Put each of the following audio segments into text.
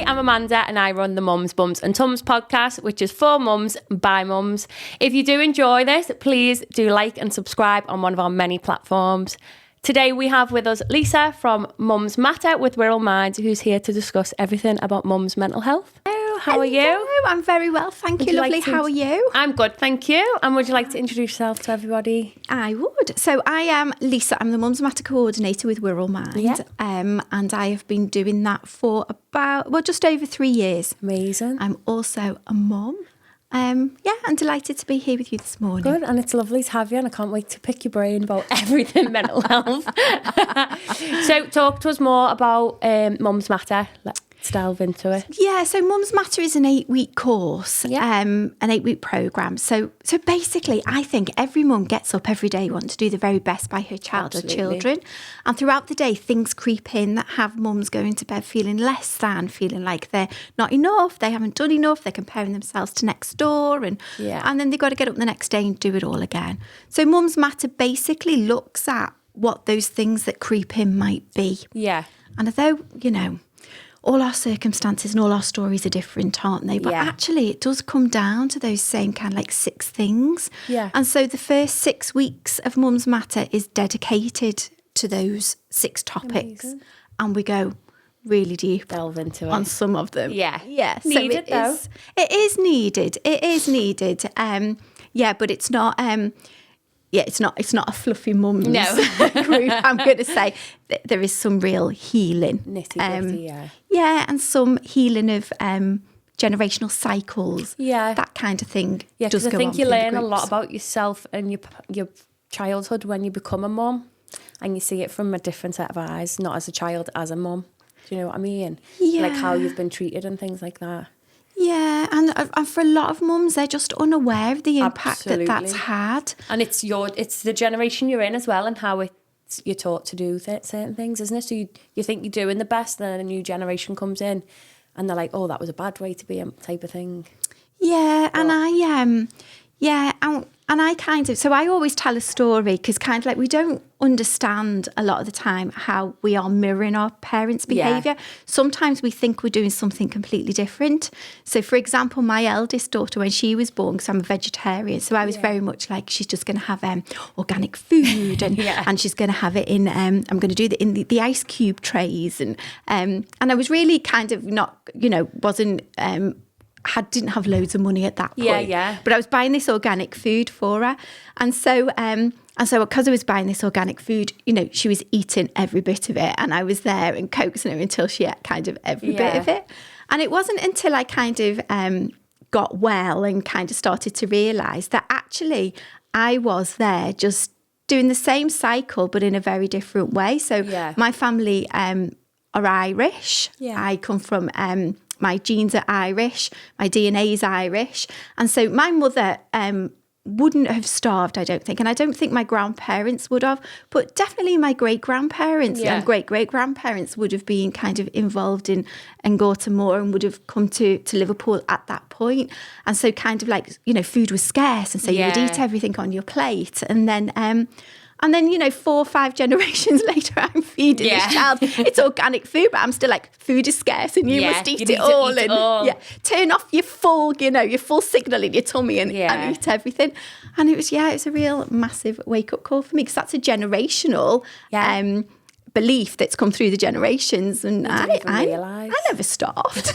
I'm Amanda and I run the Mums, Bums and Tums podcast, which is for mums by mums. If you do enjoy this, please do like and subscribe on one of our many platforms. Today we have with us Lisa from Mums Matter with Wirral Minds, who's here to discuss everything about mums' mental health. Hello, how are you? I'm very well, thank you, lovely. How are you? I'm good, thank you. And would you like to introduce yourself to everybody? I would. So I am Lisa. I'm the Mums Matter coordinator with Wirral Minds. Yeah. And I have been doing that for just over 3 years. Amazing. I'm also a mum. I'm delighted to be here with you this morning. Good, and it's lovely to have you, and I can't wait to pick your brain about everything mental health. So talk to us more about Mums Matter. Let's delve into it. Yeah, so Mums Matter is an 8-week course, Yeah. an 8-week programme. So basically, I think every mum gets up every day wanting to do the very best by her child Absolutely. or children. And throughout the day, things creep in that have mums going to bed feeling less than, feeling like they're not enough, they haven't done enough, they're comparing themselves to next door, and then they've got to get up the next day and do it all again. So Mums Matter basically looks at what those things that creep in might be. Yeah. And although, all our circumstances and all our stories are different, aren't they? But actually, it does come down to those same kind of like 6 things. Yeah. And so the first 6 weeks of Mums Matter is dedicated to those 6 topics. Amazing. And we go really deep Delve into it. on some of them. Yeah. Yeah. Needed, though. It is needed. It is needed. But it's not... it's not a fluffy mums group. I'm going to say there is some real healing. Nitty-gritty, Yeah, and some healing of generational cycles. Yeah. That kind of thing. Yeah, does because I go think on you through the learn a lot groups. about yourself and your childhood when you become a mum, and you see it from a different set of eyes, not as a child, as a mum. Do you know what I mean? Yeah. Like how you've been treated and things like that. Yeah, and for a lot of mums, they're just unaware of the impact that that's Absolutely. had. And it's the generation you're in as well, and how you're taught to do certain things, isn't it? So you think you're doing the best, and then a new generation comes in, and they're like, "Oh, that was a bad way to be," type of thing. Yeah, and I kind of, so I always tell a story because kind of like we don't understand a lot of the time how we are mirroring our parents' behaviour. Sometimes we think we're doing something completely different. So for example, my eldest daughter, when she was born, because I'm a vegetarian, so I was very much like, she's just going to have organic food and she's going to have it in, I'm going to do it in the ice cube trays. And I was really kind of not, wasn't... didn't have loads of money at that point. Yeah. But I was buying this organic food for her. And so because I was buying this organic food, she was eating every bit of it. And I was there and coaxing her until she ate kind of every bit of it. And it wasn't until I kind of got well and kind of started to realise that actually I was there just doing the same cycle, but in a very different way. So my family are Irish. Yeah. I come from... my genes are Irish, my DNA is Irish. And so my mother wouldn't have starved, I don't think. And I don't think my grandparents would have, but definitely my great-grandparents and great-great-grandparents would have been kind of involved in Ngorta Moor and would have come to Liverpool at that point. And so kind of like, food was scarce. And so you would eat everything on your plate. And then 4 or 5 generations later, I'm feeding this child. It's organic food, but I'm still like, food is scarce and you must eat it all. Turn off your full, your full signal in your tummy and eat everything. And it was a real massive wake-up call for me, because that's a generational belief that's come through the generations. And I never starved.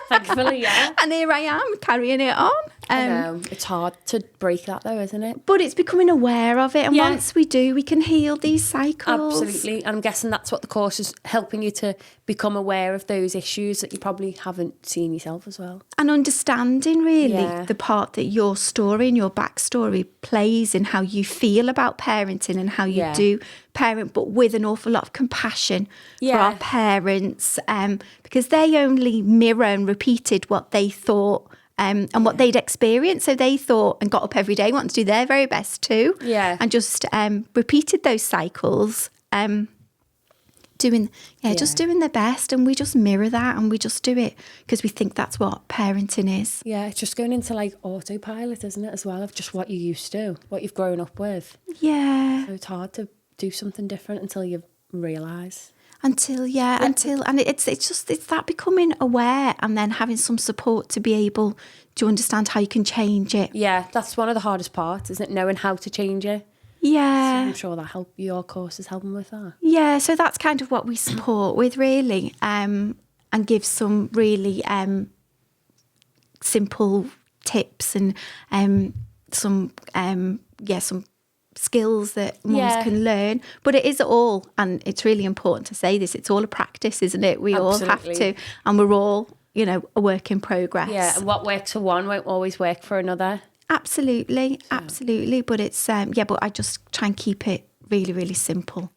Thankfully, And here I am carrying it on. I know. It's hard to break that though, isn't it? But it's becoming aware of it. And once we do, we can heal these cycles. Absolutely. And I'm guessing that's what the course is helping you to become aware of, those issues that you probably haven't seen yourself as well. And understanding really the part that your story and your backstory plays in how you feel about parenting and how you do parent, but with an awful lot of compassion for our parents, because they only mirror and repeated what they thought and what they'd experienced. So they thought and got up every day, wanted to do their very best too. Yeah. And just repeated those cycles, just doing their best. And we just mirror that and we just do it because we think that's what parenting is. Yeah, it's just going into like autopilot, isn't it, as well, of just what you used to, what you've grown up with. Yeah. So it's hard to do something different until you realise. until and it's that becoming aware and then having some support to be able to understand how you can change it. Yeah, that's one of the hardest parts, isn't it? Knowing how to change it. Yeah. So I'm sure that your course is helping with that. Yeah, so that's kind of what we support with, really, and give some really simple tips and some skills that mums can learn. But it is all, and it's really important to say this, it's all a practice, isn't it? We all have to, and we're all, a work in progress. Yeah, and what works for one won't always work for another. Absolutely. But it's but I just try and keep it really, really simple.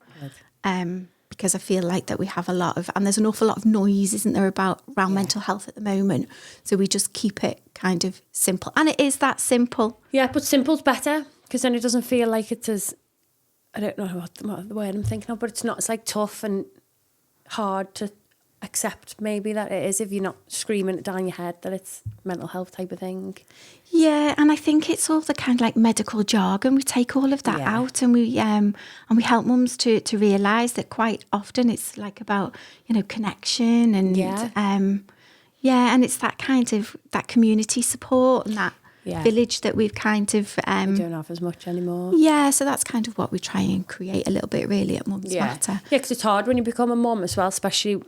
Because I feel like that we have and there's an awful lot of noise, isn't there, around mental health at the moment. So we just keep it kind of simple. And it is that simple. Yeah, but simple's better, because then it doesn't feel like it's as, I don't know what the word I'm thinking of, but it's not, it's like tough and hard to accept maybe that it is, if you're not screaming it down your head that it's mental health type of thing. Yeah, and I think it's all the kind of like medical jargon. We take all of that out, and we help mums to realise that quite often it's like about connection and and it's that kind of that community support and that village that we've kind of we don't have as much anymore. Yeah, so that's kind of what we try and create a little bit really at Mums Matter. Yeah, because it's hard when you become a mum as well, especially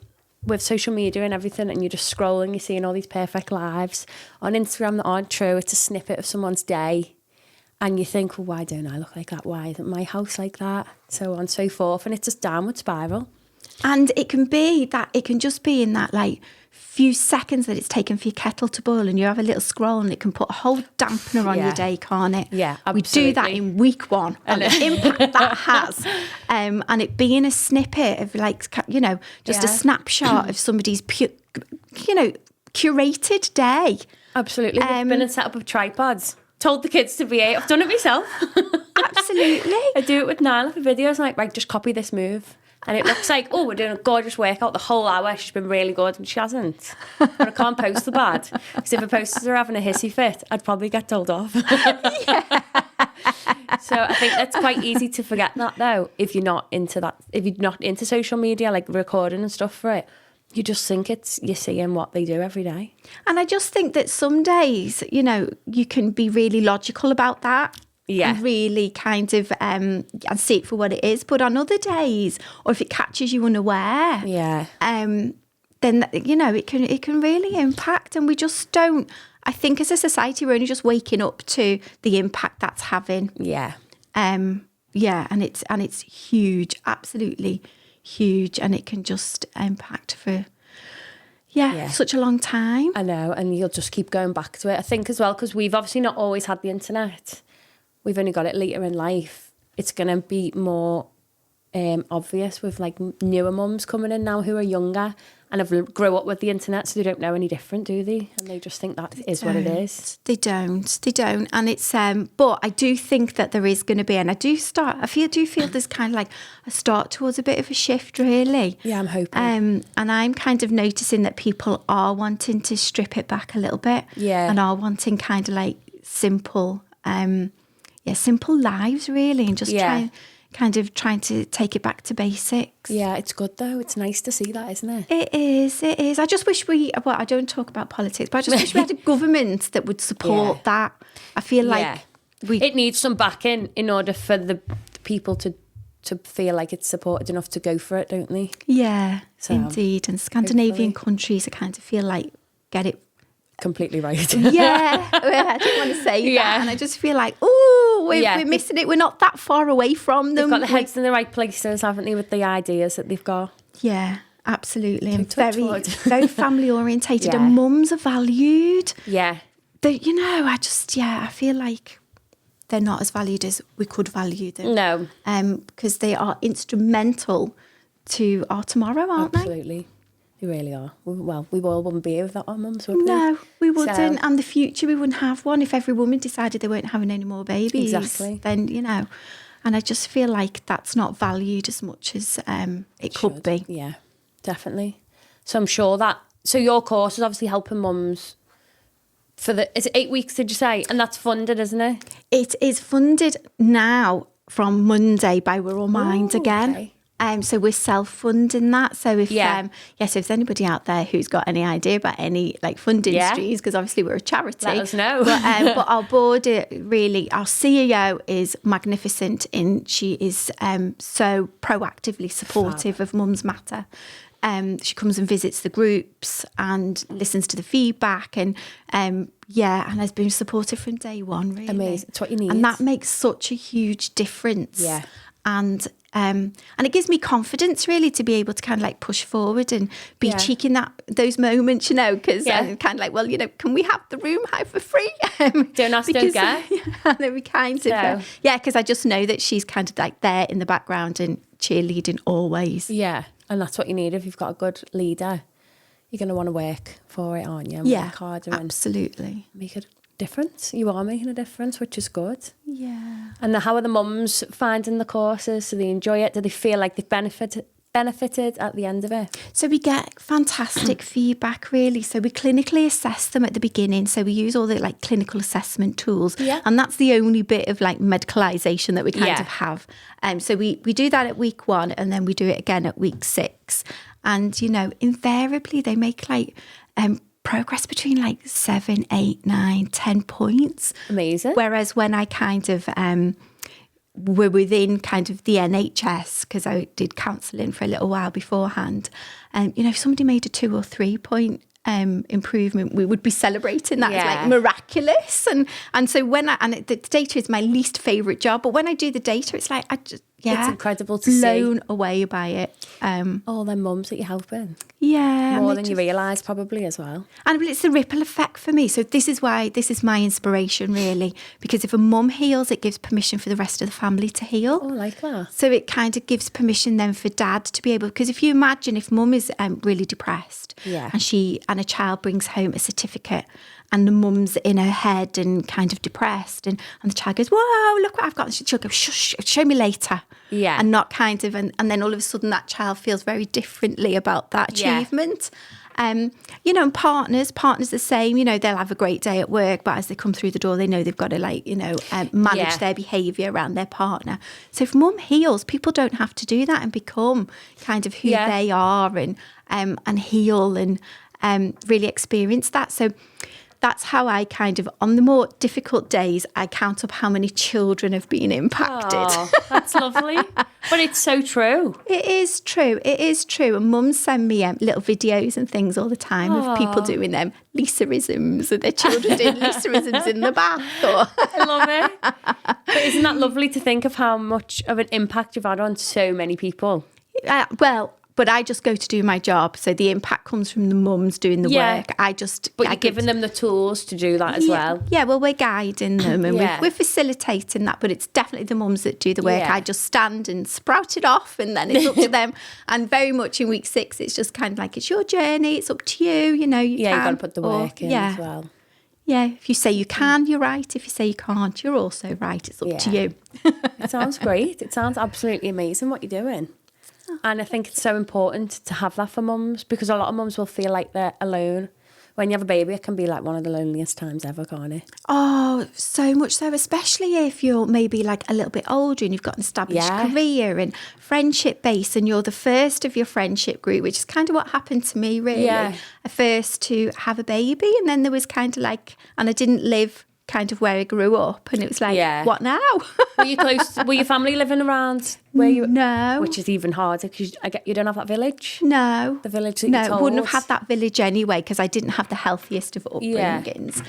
with social media and everything, and you're just scrolling, you're seeing all these perfect lives on Instagram that aren't true. It's a snippet of someone's day, and you think, well, why don't I look like that? Why isn't my house like that? So on and so forth, and it's just downward spiral. And it can just be in that like few seconds that it's taken for your kettle to boil, and you have a little scroll, and it can put a whole dampener on your day, can't it? Yeah, absolutely. We do that in week 1, and the impact that has. And it being a snippet of like, just a snapshot of somebody's, curated day. Absolutely. We've been and set up with tripods. Told the kids to behave. I've done it myself. Absolutely. I do it with Nyla for videos, like, right, just copy this move. And it looks like, we're doing a gorgeous workout the whole hour. She's been really good, and she hasn't. But I can't post the bad, because if I posted her having a hissy fit, I'd probably get told off. So I think that's quite easy to forget that, though, if you're not into that, if you're not into social media, like recording and stuff for it. You just think you're seeing what they do every day. And I just think that some days, you can be really logical about that. Yeah. And really kind of and see it for what it is. But on other days, or if it catches you unaware, then it can really impact. And we just don't. I think as a society, we're only just waking up to the impact that's having. Yeah. And it's huge, absolutely huge, and it can just impact for such a long time. I know, and you'll just keep going back to it. I think as well, because we've obviously not always had the internet. We've only got it later in life. It's going to be more obvious with like newer mums coming in now who are younger and have grown up with the internet, so they don't know any different, do they? And they just think that is what it is. They don't. And it's but I do think that there is going to be, and I do feel there's kind of like a start towards a bit of a shift, really. Yeah, I'm hoping. And I'm kind of noticing that people are wanting to strip it back a little bit. Yeah. And are wanting kind of like simple lives, really, and just trying to take it back to basics. Yeah, it's good though. It's nice to see that, isn't it? It is. I just wish I don't talk about politics, but I just wish we had a government that would support that. I feel like it needs some backing in order for the people to feel like it's supported enough to go for it, don't they? Yeah, so, indeed. And Scandinavian countries, I kind of feel like get it completely right. Yeah, I didn't want to say that, and I just feel like, we're missing it. We're not that far away from them. They've got the heads in the right places, haven't they, with the ideas that they've got? Yeah, absolutely, and very family orientated, and mums are valued. Yeah, I feel like they're not as valued as we could value them. No, because they are instrumental to our tomorrow, aren't they? Absolutely. They really are. Well, we all wouldn't be here without our mums, would we? No, we wouldn't. So, and the future, we wouldn't have one if every woman decided they weren't having any more babies. Exactly. Then, and I just feel like that's not valued as much as it could be. Yeah, definitely. So I'm sure so your course is obviously helping mums is it 8 weeks, did you say? And that's funded, isn't it? It is funded now from Monday by We're All Mind again. Okay. So we're self-funding that. So if so if there's anybody out there who's got any idea about any like funding streams, because obviously we're a charity, let us know. But our board, really, our CEO is magnificent. She is so proactively supportive of Mums Matter. She comes and visits the groups and listens to the feedback and has been supportive from day one, really. Amazing. It's what you need. And that makes such a huge difference. Yeah. And it gives me confidence, really, to be able to kind of like push forward and be cheeky in those moments, because I'm kind of like, well, can we have the room high for free? Don't ask, don't get. And then we kind of, because I just know that she's kind of like there in the background and cheerleading always. Yeah. And that's what you need. If you've got a good leader, you're going to want to work for it, aren't you? And work harder absolutely. And make a difference. You are making a difference, which is good. Yeah. And how are the mums finding the courses? Do they enjoy it? Do they feel like they've benefited at the end of it? So we get fantastic feedback, really. So we clinically assess them at the beginning. So we use all the like clinical assessment tools. Yeah. And that's the only bit of like medicalisation that we kind of have. So we do that at week 1 and then we do it again at week 6. And, invariably they make like progress between like 7, 8, 9, 10 points. Amazing. Whereas when I kind of were within kind of the NHS, because I did counselling for a little while beforehand, if somebody made a 2 or 3 point improvement, we would be celebrating that as like miraculous. And so the data is my least favourite job, but when I do the data, it's like it's incredible to see. Blown away by it. All them mums that you're helping. Yeah. More than you realise probably as well. And it's a ripple effect for me. So this is my inspiration, really, because if a mum heals, it gives permission for the rest of the family to heal. Oh, I like that. So it kind of gives permission then for dad to be able, because if you imagine if mum is really depressed and a child brings home a certificate and the mum's in her head and kind of depressed and the child goes, whoa, look what I've got. She'll go, shush, show me later. Yeah. And not kind of, and then all of a sudden that child feels very differently about that achievement. And partners the same, they'll have a great day at work, but as they come through the door, they know they've got to manage their behaviour around their partner. So if mum heals, people don't have to do that and become kind of who they are and heal and really experience that. So that's how I kind of, on the more difficult days, I count up how many children have been impacted. Oh, that's lovely. But it's so true. It is true. And mums send me little videos and things all the time of people doing them Lisa-isms, or their children doing Lisa-isms in the bath. I love it. But isn't that lovely to think of how much of an impact you've had on so many people? But I just go to do my job. So the impact comes from the mums doing the work. But you're giving them the tools to do that as well. Yeah, well, we're guiding them and we're facilitating that. But it's definitely the mums that do the work. I just stand and sprout it off and then it's up to them. And very much in week 6, it's just kind of like, it's your journey. It's up to you. You you've got to put the work in as well. Yeah, if you say you can, you're right. If you say you can't, you're also right. It's up to you. It sounds great. It sounds absolutely amazing what you're doing. And I think it's so important to have that for mums, because a lot of mums will feel like they're alone. When you have a baby, it can be like one of the loneliest times ever, can't it? Oh, so much so, especially if you're maybe like a little bit older and you've got an established career and friendship base and you're the first of your friendship group, which is kind of what happened to me, really. Yeah. First to have a baby, and then there was kind of like, and I didn't live kind of where I grew up, and it was like, what now? Were you close? Were your family living around where you? No, which is even harder because you don't have that village. No, the village. That you told. Wouldn't have had that village anyway because I didn't have the healthiest of upbringings.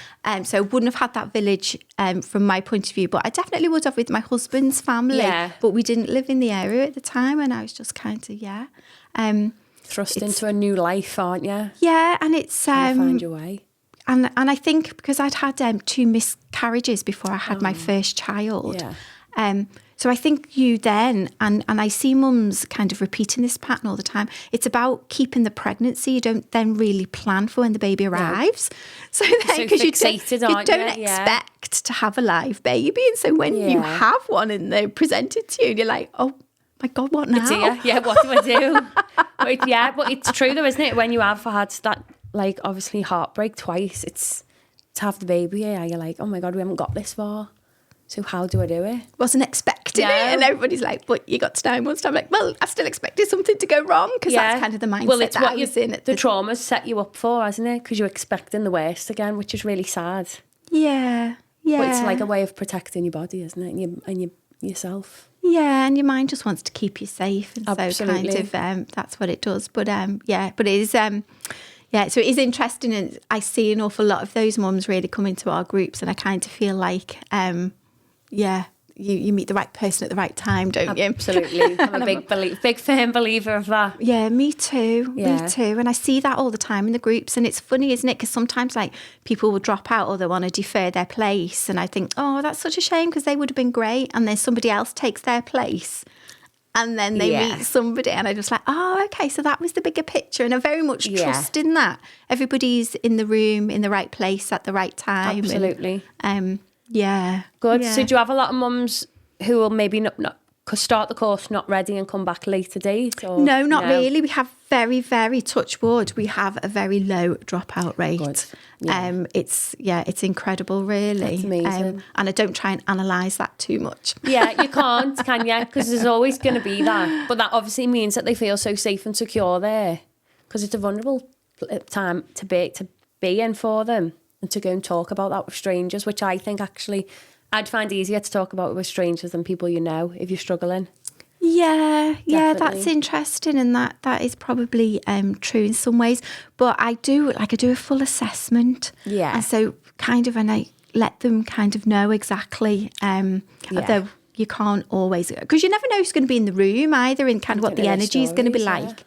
So wouldn't have had that village from my point of view. But I definitely would have with my husband's family. Yeah. But we didn't live in the area at the time, and I was just kind of thrust into a new life, aren't you? Yeah, and it's find your way. And I think because I'd had 2 miscarriages before I had my first child. Yeah. So I think you then, and I see mums kind of repeating this pattern all the time, it's about keeping the pregnancy. You don't then really plan for when the baby arrives. So then, because you don't expect to have a live baby. And so when you have one and they're presented to you, you're like, oh my God, what now? It's here. Yeah, what do I do? But it's true though, isn't it? When you have had that, like, obviously heartbreak twice, it's to have the baby, you're like, oh my God, we haven't got this far. So how do I do it? Wasn't expecting it. And everybody's like, but you got to 9 months. I'm like, well, I still expected something to go wrong, because that's kind of the mindset it's that what I was in. The trauma's set you up for, hasn't it? Because you're expecting the worst again, which is really sad. Yeah. But it's like a way of protecting your body, isn't it? And yourself. Yeah, and your mind just wants to keep you safe. And Absolutely. so kind of that's what it does. But but it is... so it is interesting, and I see an awful lot of those mums really come into our groups, and I kind of feel like, you meet the right person at the right time, don't you? Absolutely. I'm a big firm believer of that. Yeah, me too. Me too. And I see that all the time in the groups, and it's funny, isn't it? Because sometimes like people will drop out or they want to defer their place, and I think, oh, that's such a shame, because they would have been great, and then somebody else takes their place. And then they meet somebody, and I'm just like, oh, okay, so that was the bigger picture. And I very much trust in that. Everybody's in the room, in the right place at the right time. Absolutely. And, Good. Yeah. So do you have a lot of mums who will maybe not start the course not ready and come back later date? Or, no, not really. We have very, very, touch wood, we have a very low dropout rate. Good. Yeah. It's incredible, really. That's amazing. And I don't try and analyse that too much. Yeah, you can't, can you? Because there's always going to be that. But that obviously means that they feel so safe and secure there, because it's a vulnerable time to be in for them, and to go and talk about that with strangers, which I think actually I'd find easier to talk about with strangers than people you know if you're struggling. Yeah, Definitely. that's interesting, and that is probably true in some ways. But I do a full assessment. Yeah. And so kind of, and I let them kind of know exactly, although you can't always, because you never know who's going to be in the room either, and kind of what the energy is going to be like.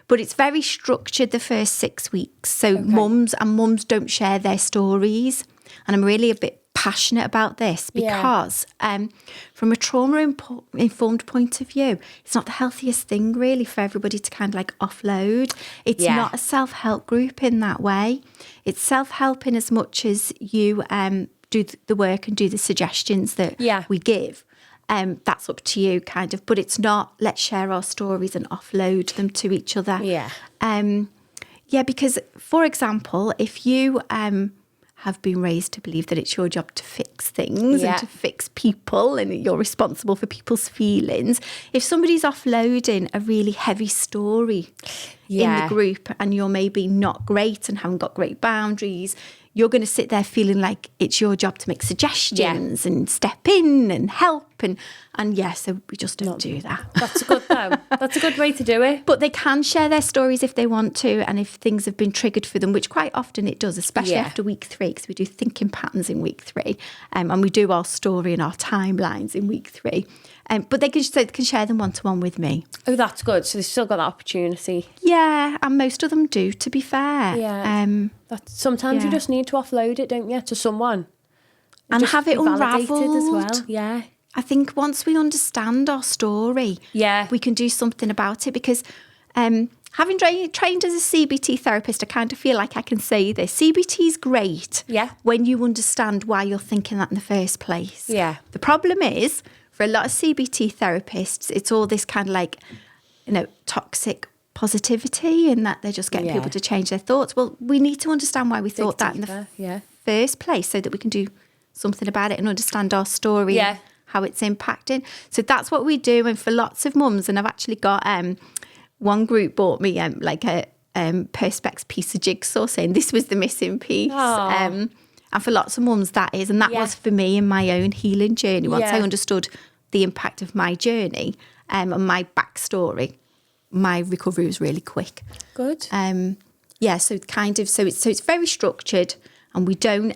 But it's very structured the first 6 weeks. So mums don't share their stories. And I'm really a bit passionate about this, because from a trauma-informed point of view, it's not the healthiest thing really for everybody to kind of like offload. It's not a self-help group in that way. It's self-help in as much as you do the work and do the suggestions that we give. That's up to you, kind of. But it's not, let's share our stories and offload them to each other. Because, for example, if you have been raised to believe that it's your job to fix things and to fix people, and you're responsible for people's feelings, if somebody's offloading a really heavy story in the group, and you're maybe not great and haven't got great boundaries, you're going to sit there feeling like it's your job to make suggestions and step in and help. So we just don't do that. That's good though. That's a good way to do it. But they can share their stories if they want to, and if things have been triggered for them, which quite often it does, especially after week 3, because we do thinking patterns in week 3, and we do our story and our timelines in week 3. But they can share them one-to-one with me. Oh, that's good. So they've still got that opportunity. Yeah, and most of them do, to be fair. Yeah. Sometimes you just need to offload it, don't you, to someone. And have it unravelled as well. Yeah. I think once we understand our story, we can do something about it, because having trained as a CBT therapist, I kind of feel like I can say this. CBT is great when you understand why you're thinking that in the first place. Yeah. The problem is, for a lot of CBT therapists, it's all this kind of like, toxic positivity, and that they're just getting people to change their thoughts. Well, we need to understand why we thought that in the first place, so that we can do something about it and understand our story, how it's impacting. So that's what we do. And for lots of mums, and I've actually got one group bought me like a Perspex piece of jigsaw, saying this was the missing piece. And for lots of mums that is, and that was for me in my own healing journey. Once I understood the impact of my journey and my backstory, my recovery was really quick. Good. So it's very structured, and we don't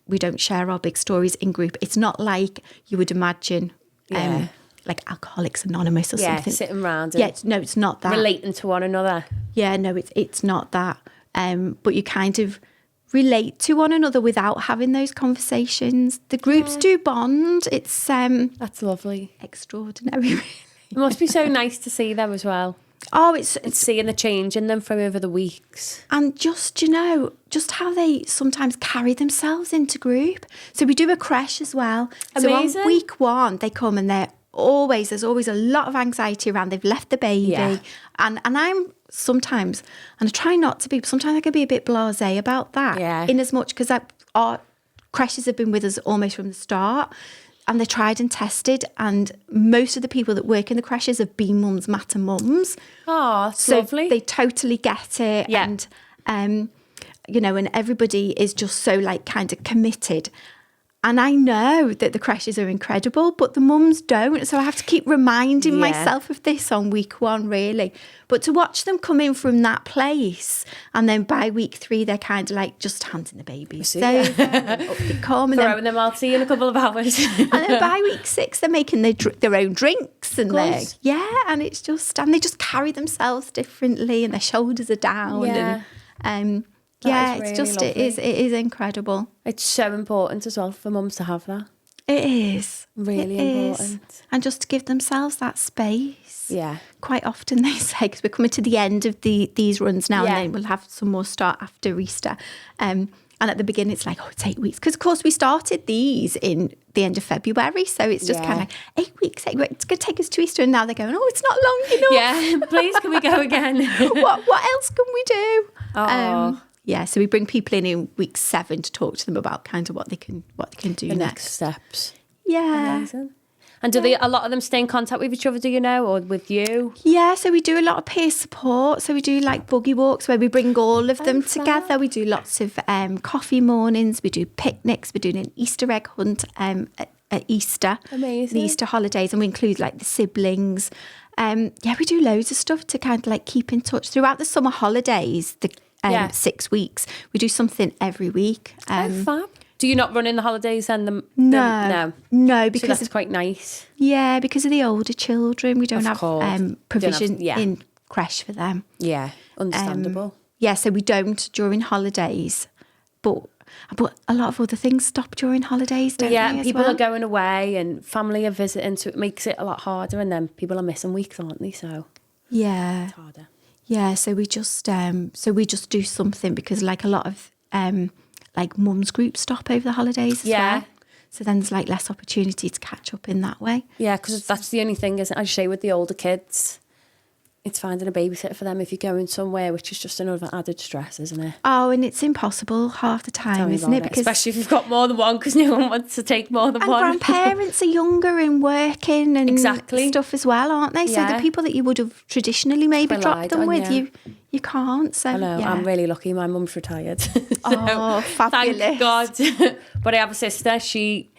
we don't share our big stories in group. It's not like you would imagine like Alcoholics Anonymous or something. Sitting around it's not that. Relating to one another. Yeah, no, it's not that. But you kind of relate to one another without having those conversations. The groups do bond. It's that's lovely. Extraordinary, really. It must be so nice to see them as well. Oh, it's seeing the change in them from over the weeks. And just how they sometimes carry themselves into group. So we do a creche as well. Amazing. So on week 1, they come and there's always a lot of anxiety around. They've left the baby. Yeah. And I'm sometimes, and I try not to be, but sometimes I can be a bit blasé about that. Yeah. In as much, because our creches have been with us almost from the start. And they're tried and tested, and most of the people that work in the creches have been mums, matter mums. Oh, so lovely. They totally get it. Yeah. And, you know, and everybody is just so like kind of committed. And I know that the creches are incredible, but the mums don't. So I have to keep reminding myself of this on week 1, really. But to watch them come in from that place, and then by week 3, they're kind of like just handing the babies over, and up they come. And throwing them out, see you in a couple of hours. and then by week 6, they're making their own drinks. And and it's just, and they just carry themselves differently, and their shoulders are down. Yeah. And That is it's really just, lovely. it is incredible. It's so important as well for mums to have that. It is. Really It is. important. And just to give themselves that space. Yeah. Quite often they say, because we're coming to the end of these runs now, and then we'll have some more start after Easter. And at the beginning, it's like, it's 8 weeks. Because, of course, we started these in the end of February. So it's just kind of like 8 weeks. It's going to take us to Easter. And now they're going, it's not long enough. Yeah, please, can we go again? What else can we do? Oh. So we bring people in week 7 to talk to them about kind of what they can do The next. next steps. Yeah. Amazing. And do a lot of them stay in contact with each other, do you know, or with you? Yeah, so we do a lot of peer support. So we do like buggy walks where we bring all of them fab. together. We do lots of coffee mornings. We do picnics. We're doing an Easter egg hunt at Easter. Amazing. The Easter holidays. And we include like the siblings. We do loads of stuff to kind of like keep in touch. Throughout the summer holidays, 6 weeks, we do something every week. Fab. Do you not run in the holidays and No, because so that's quite nice. Yeah, because of the older children, we don't Of course. have provision Don't have- in creche for them. Yeah, understandable. So we don't during holidays, but a lot of other things stop during holidays, don't they? Yeah, as people well? are going away and family are visiting, so it makes it a lot harder. And then people are missing weeks, aren't they? So Yeah, it's harder. yeah. So we just do something, because like a lot of like mums groups stop over the holidays as well. So then there's like less opportunity to catch up in that way. Yeah, because that's the only thing, isn't it? As you say, with the older kids, it's finding a babysitter for them if you're going somewhere, which is just another added stress, isn't it? Oh, and it's impossible half the time, Tell me isn't about it? Because especially if you've got more than one, because no one wants to take more than and one. grandparents are younger and working and Exactly. stuff as well, aren't they? So Yeah. the people that you would have traditionally maybe Relied dropped them on, with, yeah. you can't. So I know, yeah. I'm really lucky. My mum's retired. Oh, fabulous. Thank God. But I have a sister. She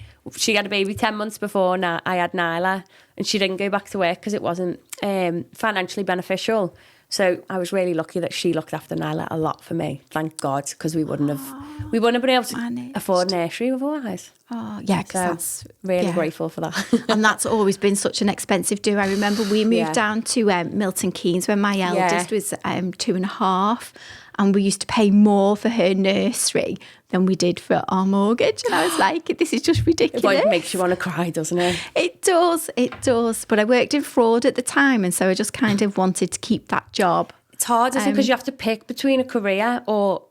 had a baby 10 months before I had Nyla, and she didn't go back to work because it wasn't financially beneficial. So I was really lucky that she looked after Nyla a lot for me. Thank God, because we wouldn't have been able to managed. afford nursery otherwise. Oh, yeah, because So that's really yeah. grateful for that. And that's always been such an expensive do. I remember we moved Yeah. down to Milton Keynes when my eldest was 2.5, and we used to pay more for her nursery than we did for our mortgage. And I was like, this is just ridiculous. It makes you want to cry, doesn't it? It does. But I worked in fraud at the time, and so I just kind of wanted to keep that job. It's hard, isn't it? Because you have to pick between a career or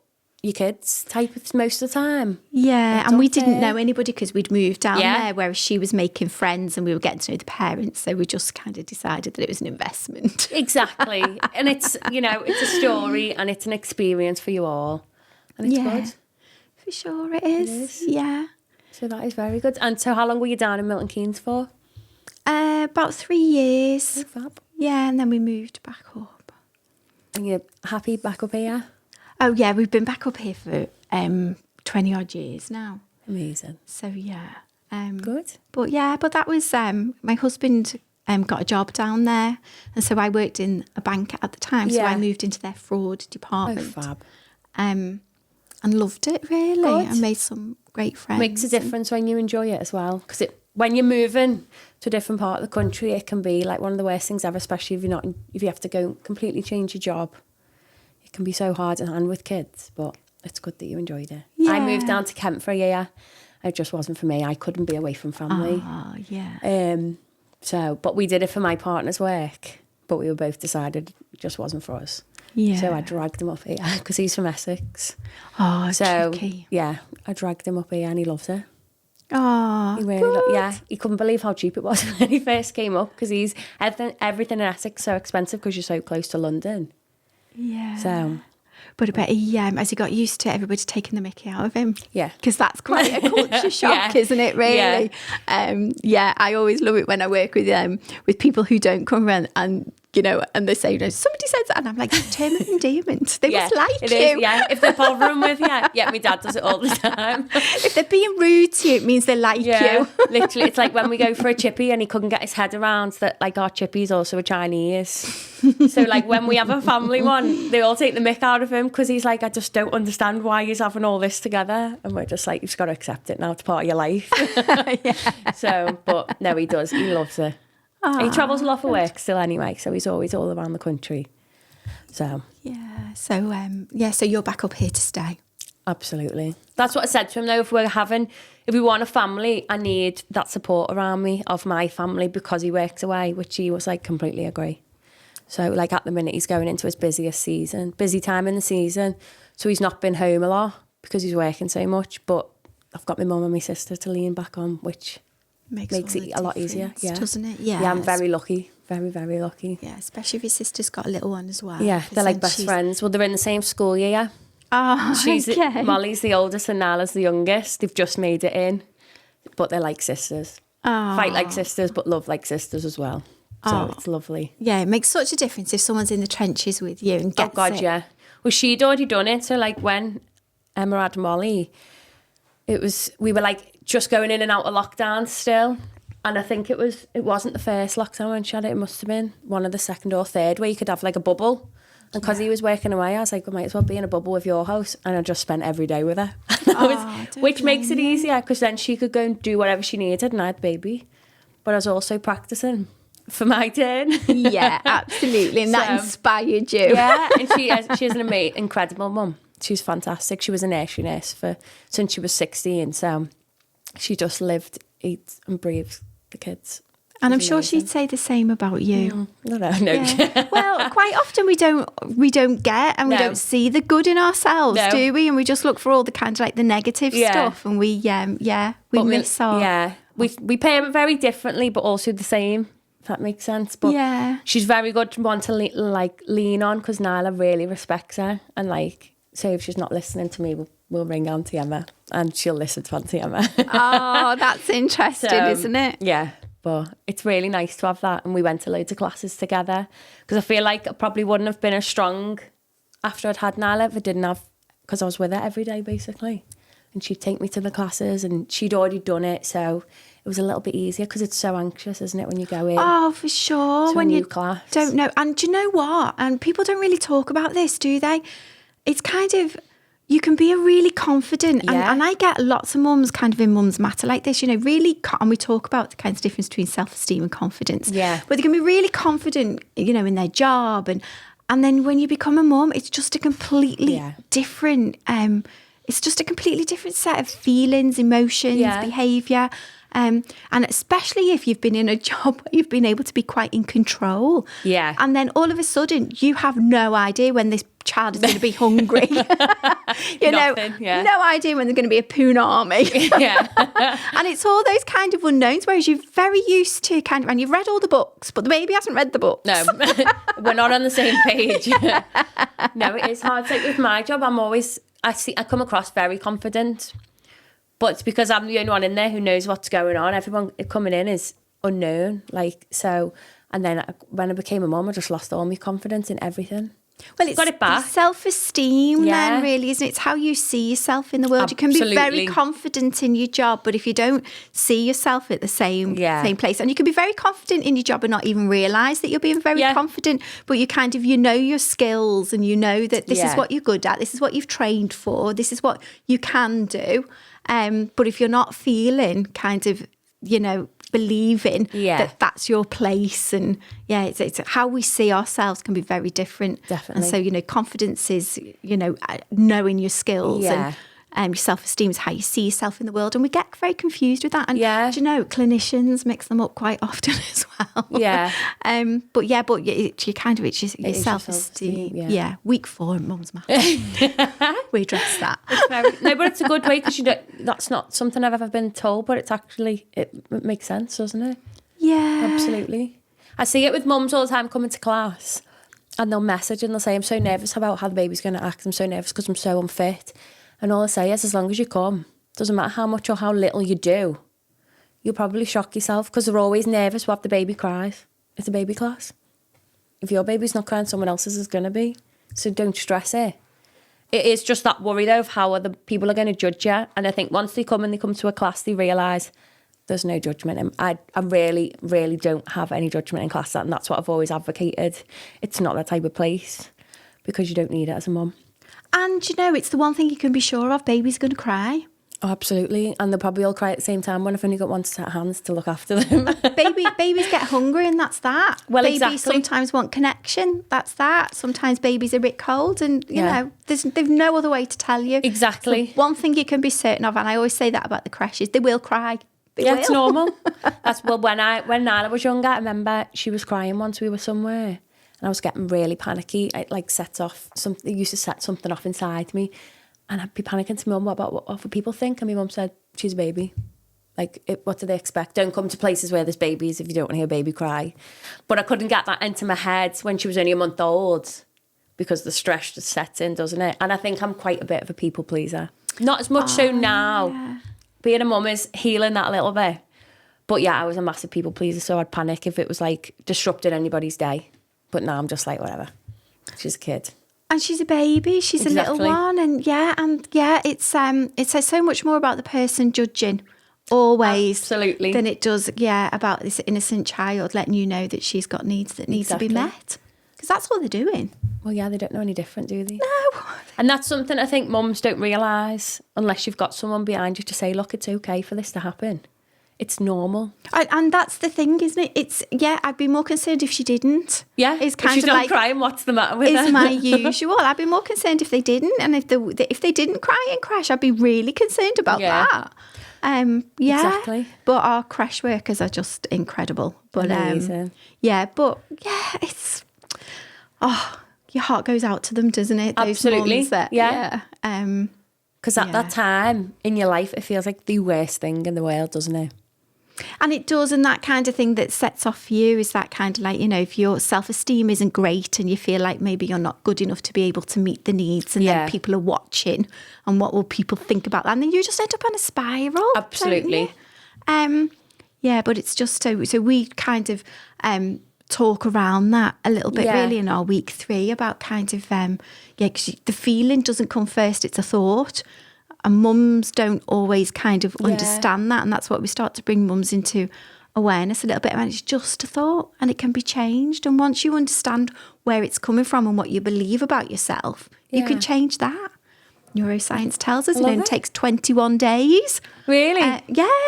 your kids type of most of the time. Yeah, It's and we unfair. didn't know anybody because we'd moved down Yeah. there, whereas she was making friends and we were getting to know the parents. So we just kind of decided that it was an investment. Exactly. And it's, it's a story and it's an experience for you all. And it's good. For sure it is. Yeah. So that is very good. And so how long were you down in Milton Keynes for? About 3 years. Fab. Yeah, and then we moved back up. And you're happy back up here? Oh, yeah, we've been back up here for 20 odd years now. Amazing. So, yeah. Good. But that was, my husband got a job down there. And so I worked in a bank at the time. So Yeah. I moved into their fraud department. Oh, fab. And loved it, really. Good. I made some great friends. Makes a difference when you enjoy it as well. Because when you're moving to a different part of the country, it can be like one of the worst things ever, especially if you have to go completely change your job. It can be so hard and with kids, but it's good that you enjoyed it. Yeah. I moved down to Kent for a year. It just wasn't for me. I couldn't be away from family. Oh, yeah. But we did it for my partner's work, but we were both decided it just wasn't for us. Yeah. So I dragged him up here because he's from Essex. Oh, So tricky. yeah, I dragged him up here and he loves it. Oh, He really he couldn't believe how cheap it was when he first came up because everything in Essex is so expensive because you're so close to London. Yeah. So But I bet as he got used to everybody taking the mickey out of him. Yeah. Because that's quite a culture shock, isn't it, really? I always love it when I work with people who don't come around and, and they say, somebody says that. And I'm like, it's term of endearment. They must like you. Is, if they're bothering with you. Yeah, my dad does it all the time. If they're being rude to you, it means they like you. Literally, it's like when we go for a chippy and he couldn't get his head around that, like, our chippy's also a Chinese. So, like, when we have a family one, they all take the mick out of him because he's like, I just don't understand why he's having all this together. And we're just like, you've just got to accept it now. It's part of your life. So, but no, he does. He loves it. He travels a lot for work still anyway, so he's always all around the country. So so you're back up here to stay. Absolutely. That's what I said to him though. If we want a family, I need that support around me of my family because he works away, which he was like completely agree. So like at the minute he's going into his busy time in the season. So he's not been home a lot because he's working so much. But I've got my mum and my sister to lean back on, which makes it a lot easier, doesn't it? Yeah, I'm very lucky, very, very lucky. Yeah, especially if your sister's got a little one as well. Yeah, they're like best friends. Well, they're in the same school year. Oh, Molly's the oldest and Nala's the youngest. They've just made it in, but they're like sisters. Fight like sisters, but love like sisters as well. So it's lovely. Yeah, it makes such a difference if someone's in the trenches with you and gets it. Yeah. Well, she'd already done it. So like when Emma had Molly, we were like just going in and out of lockdown still. And I think it wasn't the first lockdown when she had it. It must have been one of the second or third where you could have like a bubble. And because he was working away, I was like, we might as well be in a bubble with your house. And I just spent every day with her. Which makes it easier because then she could go and do whatever she needed and I had baby. But I was also practicing for my turn. Yeah, absolutely. And that inspired you. Yeah, and she has an incredible mum. She's fantastic. She was a nursery nurse since she was 16. So she just lived, eats and breathes the kids. And I'm sure she'd say the same about you. No. Yeah. Well, quite often we don't get and we don't see the good in ourselves, do we? And we just look for all the kind of like the negative stuff, and we miss our. Yeah, we parent very differently, but also the same. If that makes sense. But she's very good to want to lean on because Nyla really respects her, and like, say if she's not listening to me, we'll ring Auntie Emma, and she'll listen to Auntie Emma. Oh, that's interesting, isn't it? Yeah. But it's really nice to have that. And we went to loads of classes together because I feel like I probably wouldn't have been as strong after I'd had Nyla if I didn't have, because I was with her every day basically. And she'd take me to the classes and she'd already done it. So it was a little bit easier because it's so anxious, isn't it, when you go in? Oh, for sure. When you class. Don't know. And do you know what? And people don't really talk about this, do they? It's kind of... You can be a really confident, and I get lots of mums kind of in Mums Matter like this, really, and we talk about the kind of difference between self-esteem and confidence. Yeah. But they can be really confident, in their job, and then when you become a mum, it's just a completely different, it's just a completely different set of feelings, emotions, behaviour. And especially if you've been in a job where you've been able to be quite in control. Yeah. And then all of a sudden you have no idea when this child is going to be hungry. No idea when there's going to be a punami. And it's all those kind of unknowns, whereas you're very used to and you've read all the books, but the baby hasn't read the books. No, we're not on the same page. No, it is hard. It's like with my job, I come across very confident. But it's because I'm the only one in there who knows what's going on. Everyone coming in is unknown. And then when I became a mum, I just lost all my confidence in everything. Well, it's got it back. Self-esteem then, really, isn't it? It's how you see yourself in the world. Absolutely. You can be very confident in your job, but if you don't see yourself at the same place, and you can be very confident in your job and not even realise that you're being very confident, but you kind of, your skills and you know that this is what you're good at, this is what you've trained for, this is what you can do. But if you're not feeling kind of, believing that that's your place, and it's how we see ourselves can be very different. Definitely. And so, confidence is, knowing your skills and your self-esteem is how you see yourself in the world. And we get very confused with that. And do you know, clinicians mix them up quite often as well. Yeah. But you kind of, it's your self-esteem. Week 4 in Mums Matter. We address that. But it's a good way because that's not something I've ever been told, but it's actually, it makes sense, doesn't it? Yeah. Absolutely. I see it with mums all the time coming to class. and they'll message and they'll say, I'm so nervous about how the baby's going to act. I'm so nervous because I'm so unfit. And all I say is, as long as you come, doesn't matter how much or how little you do, you'll probably shock yourself because they're always nervous what if the baby cries. It's a baby class. If your baby's not crying, someone else's is going to be. So don't stress it. It is just that worry, though, of how other people are going to judge you. And I think once they come to a class, they realise there's no judgment. I really, really don't have any judgment in class. And that's what I've always advocated. It's not that type of place because you don't need it as a mum. And, you know, it's the one thing you can be sure of. Baby's going to cry. Oh, absolutely. And they'll probably all cry at the same time when I've only got one set of hands to look after them. Babies get hungry and that's that. Well, babies exactly. sometimes want connection. That's that. Sometimes babies are a bit cold and, you know, they've no other way to tell you. Exactly. So one thing you can be certain of, and I always say that about the creches, they will cry. They will. It's normal. When Nala was younger, I remember she was crying once we were somewhere and I was getting really panicky. It used to set something off inside me. And I'd be panicking to my mum about what other people think. And my mum said, she's a baby. What do they expect? Don't come to places where there's babies if you don't want to hear a baby cry. But I couldn't get that into my head when she was only a month old because the stress just sets in, doesn't it? And I think I'm quite a bit of a people pleaser. Not as much so now. Yeah. Being a mum is healing that a little bit. But yeah, I was a massive people pleaser, so I'd panic if it was disrupting anybody's day. But now I'm just whatever. She's a kid. And she's a baby, she's exactly. A little one. And it says so much more about the person judging always. Absolutely. Than it does, about this innocent child letting you know that she's got needs that need to be met. Because that's what they're doing. Well, yeah, they don't know any different, do they? No. And that's something I think mums don't realise unless you've got someone behind you to say, look, it's okay for this to happen. It's normal. And that's the thing, isn't it? I'd be more concerned if she didn't. Yeah, it's kind if she's of not crying, what's the matter with her? It's my usual. I'd be more concerned if they didn't. And if they didn't cry and crash, I'd be really concerned about that. Exactly. But our crash workers are just incredible. But amazing. It's... Oh, your heart goes out to them, doesn't it? Those absolutely. Mums that, because at that time in your life, it feels like the worst thing in the world, doesn't it? And it does, and that kind of thing that sets off for you is that kind of if your self-esteem isn't great and you feel like maybe you're not good enough to be able to meet the needs and then people are watching and what will people think about that, and then you just end up on a spiral. Absolutely. But it's just so we kind of talk around that a little bit really in our week 3 about kind of because the feeling doesn't come first, it's a thought. And mums don't always kind of understand that. And that's what we start to bring mums into awareness a little bit. And it's just a thought and it can be changed. And once you understand where it's coming from and what you believe about yourself, you can change that. Neuroscience tells us it only takes 21 days. Really?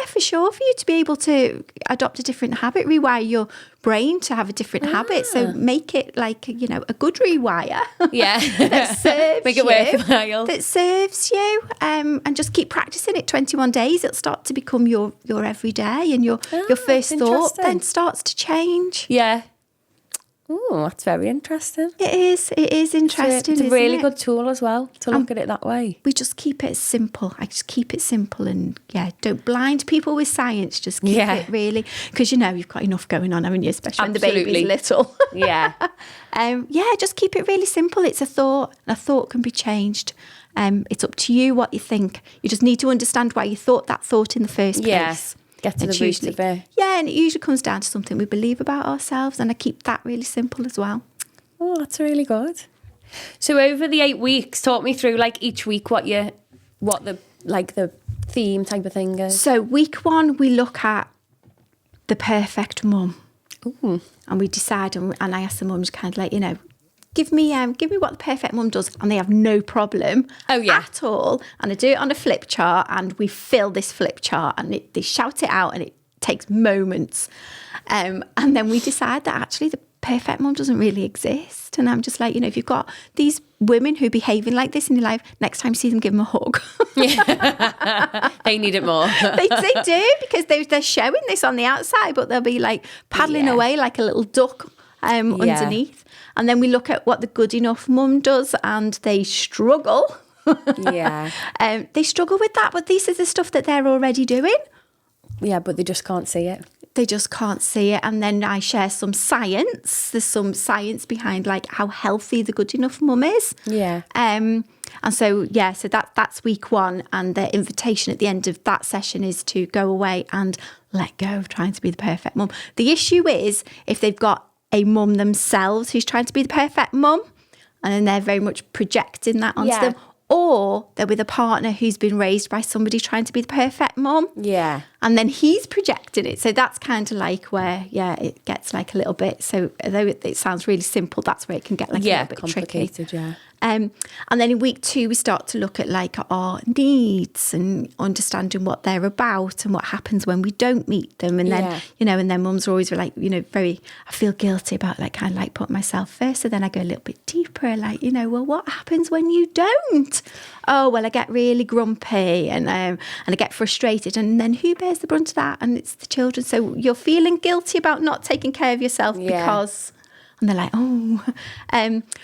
For sure, for you to be able to adopt a different habit, rewire your brain to have a different habit. So make it a good rewire. Yeah. That serves make it worthwhile. That serves you. And just keep practicing it 21 days. It'll start to become your everyday, and your first thought then starts to change. Yeah. Oh, that's very interesting. It is interesting. It's a really good tool as well to look at it that way. We just keep it simple. I just keep it simple and don't blind people with science. Just keep it really, because you've got enough going on, haven't you? Especially when the baby's little. Yeah. Just keep it really simple. It's a thought. A thought can be changed. It's up to you what you think. You just need to understand why you thought that thought in the first place. Get to the root of it. Yeah, and it usually comes down to something we believe about ourselves, and I keep that really simple as well. Oh, that's really good. So over the 8 weeks, talk me through each week what the theme type of thing is. So week 1, we look at the perfect mum. Ooh. And we decide, and I ask the mums kind of give me what the perfect mum does, and they have no problem at all. And I do it on a flip chart, and we fill this flip chart, and they shout it out, and it takes moments. And then we decide that actually the perfect mum doesn't really exist. And I'm just if you've got these women who are behaving like this in your life, next time you see them, give them a hug. They need it more. they do, because they're showing this on the outside, but they'll be paddling away like a little duck underneath. And then we look at what the good enough mum does, and they struggle. They struggle with that, but this is the stuff that they're already doing. Yeah, but they just can't see it. They just can't see it. And then I share some science. There's some science behind like how healthy the good enough mum is. Yeah. And so that's week 1. And the invitation at the end of that session is to go away and let go of trying to be the perfect mum. The issue is if they've got a mum themselves who's trying to be the perfect mum, and then they're very much projecting that onto them. Or they're with a partner who's been raised by somebody trying to be the perfect mum. Yeah. And then he's projecting it. So that's kind of like where, it gets like a little bit. So although it sounds really simple, that's where it can get like a little bit complicated, tricky. Yeah. And then in week 2, we start to look at like our needs and understanding what they're about and what happens when we don't meet them. And then, and then mums are always like, very, I feel guilty about like kind of like putting myself first. So then I go a little bit deeper, like, well, what happens when you don't? Oh, well, I get really grumpy and I get frustrated. And then who bears the brunt of that? And it's the children. So you're feeling guilty about not taking care of yourself because... And they're like, oh.